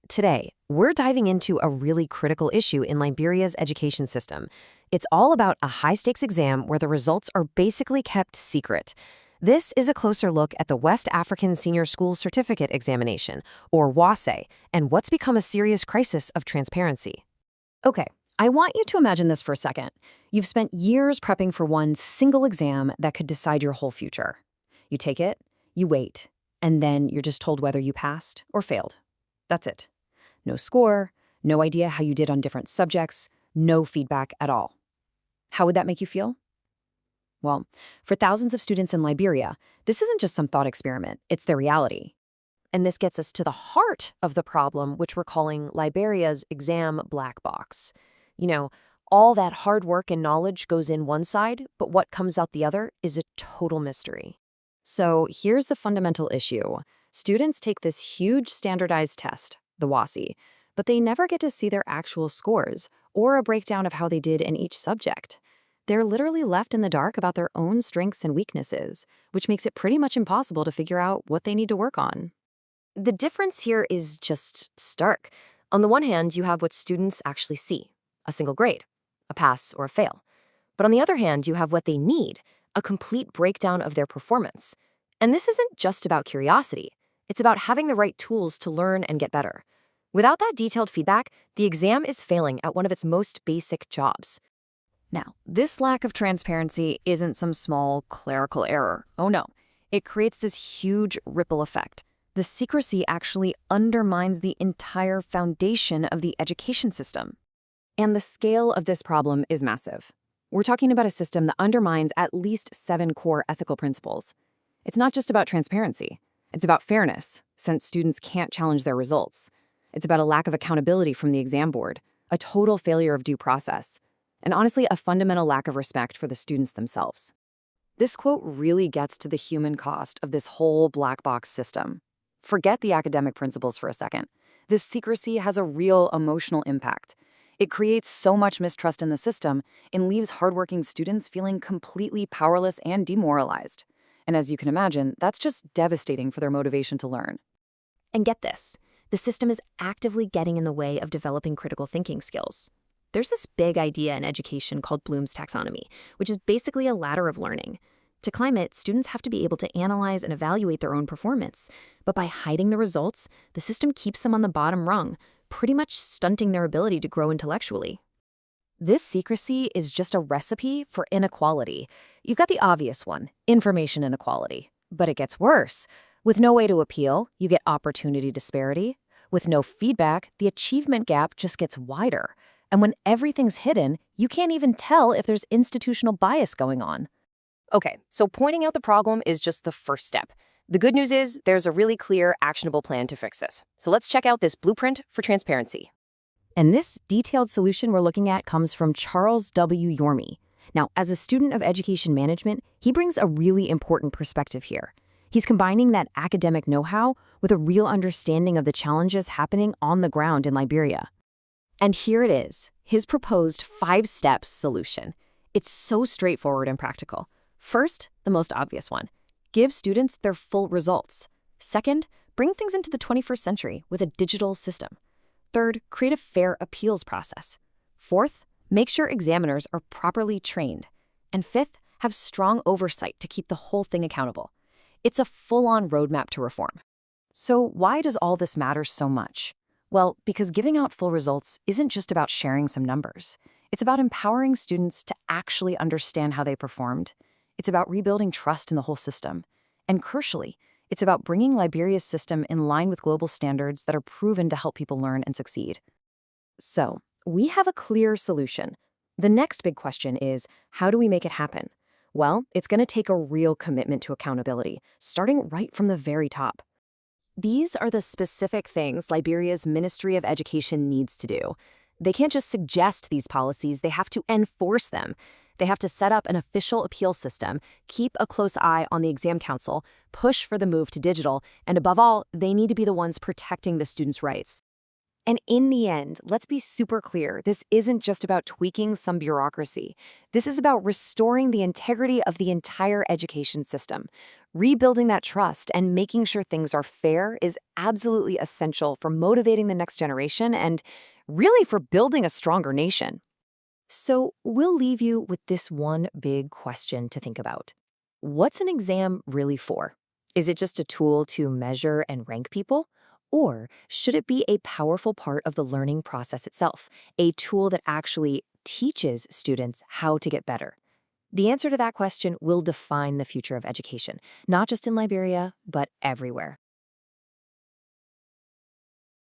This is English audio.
Today, we're diving into a really critical issue in Liberia's education system. It's all about a high-stakes exam where the results are basically kept secret. This is a closer look at the West African Senior School Certificate Examination, or WASSCE, and what's become a serious crisis of transparency. Okay, I want you to imagine this for a second. You've spent years prepping for one single exam that could decide your whole future. You take it, you wait, and then you're just told whether you passed or failed. That's it. No score, no idea how you did on different subjects, no feedback at all. How would that make you feel? Well, for thousands of students in Liberia, this isn't just some thought experiment, it's their reality. And this gets us to the heart of the problem, which we're calling Liberia's exam black box. You know, all that hard work and knowledge goes in one side, but what comes out the other is a total mystery. So here's the fundamental issue. Students take this huge standardized test, the WASSCE, but they never get to see their actual scores or a breakdown of how they did in each subject. They're literally left in the dark about their own strengths and weaknesses, which makes it pretty much impossible to figure out what they need to work on. The difference here is just stark. On the one hand, you have what students actually see, a single grade, a pass or a fail. But on the other hand, you have what they need, a complete breakdown of their performance. And this isn't just about curiosity. It's about having the right tools to learn and get better. Without that detailed feedback, the exam is failing at one of its most basic jobs. Now, this lack of transparency isn't some small clerical error. Oh no, it creates this huge ripple effect. The secrecy actually undermines the entire foundation of the education system. And the scale of this problem is massive. We're talking about a system that undermines at least 7 core ethical principles. It's not just about transparency. It's about fairness, since students can't challenge their results. It's about a lack of accountability from the exam board, a total failure of due process, and honestly, a fundamental lack of respect for the students themselves. This quote really gets to the human cost of this whole black box system. Forget the academic principles for a second. This secrecy has a real emotional impact. It creates so much mistrust in the system and leaves hardworking students feeling completely powerless and demoralized. And as you can imagine, that's just devastating for their motivation to learn. And get this, the system is actively getting in the way of developing critical thinking skills. There's this big idea in education called Bloom's taxonomy, which is basically a ladder of learning. To climb it, students have to be able to analyze and evaluate their own performance. But by hiding the results, the system keeps them on the bottom rung, pretty much stunting their ability to grow intellectually. This secrecy is just a recipe for inequality. You've got the obvious one, information inequality. But it gets worse. With no way to appeal, you get opportunity disparity. With no feedback, the achievement gap just gets wider. And when everything's hidden, you can't even tell if there's institutional bias going on. Okay, so pointing out the problem is just the first step. The good news is there's a really clear, actionable plan to fix this. So let's check out this blueprint for transparency. And this detailed solution we're looking at comes from Charles W. Yormy. Now, as a student of education management, he brings a really important perspective here. He's combining that academic know-how with a real understanding of the challenges happening on the ground in Liberia. And here it is, his proposed 5-step solution. It's so straightforward and practical. First, the most obvious one, give students their full results. Second, bring things into the 21st century with a digital system. Third, create a fair appeals process. Fourth, make sure examiners are properly trained. And fifth, have strong oversight to keep the whole thing accountable. It's a full-on roadmap to reform. So why does all this matter so much? Well, because giving out full results isn't just about sharing some numbers. It's about empowering students to actually understand how they performed. It's about rebuilding trust in the whole system. And crucially, it's about bringing Liberia's system in line with global standards that are proven to help people learn and succeed. So, we have a clear solution. The next big question is, how do we make it happen? Well, it's going to take a real commitment to accountability, starting right from the very top. These are the specific things Liberia's Ministry of Education needs to do. They can't just suggest these policies, they have to enforce them. They have to set up an official appeal system, keep a close eye on the exam council, push for the move to digital, and above all, they need to be the ones protecting the students' rights. And in the end, let's be super clear, this isn't just about tweaking some bureaucracy. This is about restoring the integrity of the entire education system, Rebuilding that trust and making sure things are fair is absolutely essential for motivating the next generation and really for building a stronger nation. So, we'll leave you with this one big question to think about. What's an exam really for? Is it just a tool to measure and rank people? Or should it be a powerful part of the learning process itself, a tool that actually teaches students how to get better? The answer to that question will define the future of education, not just in Liberia, but everywhere.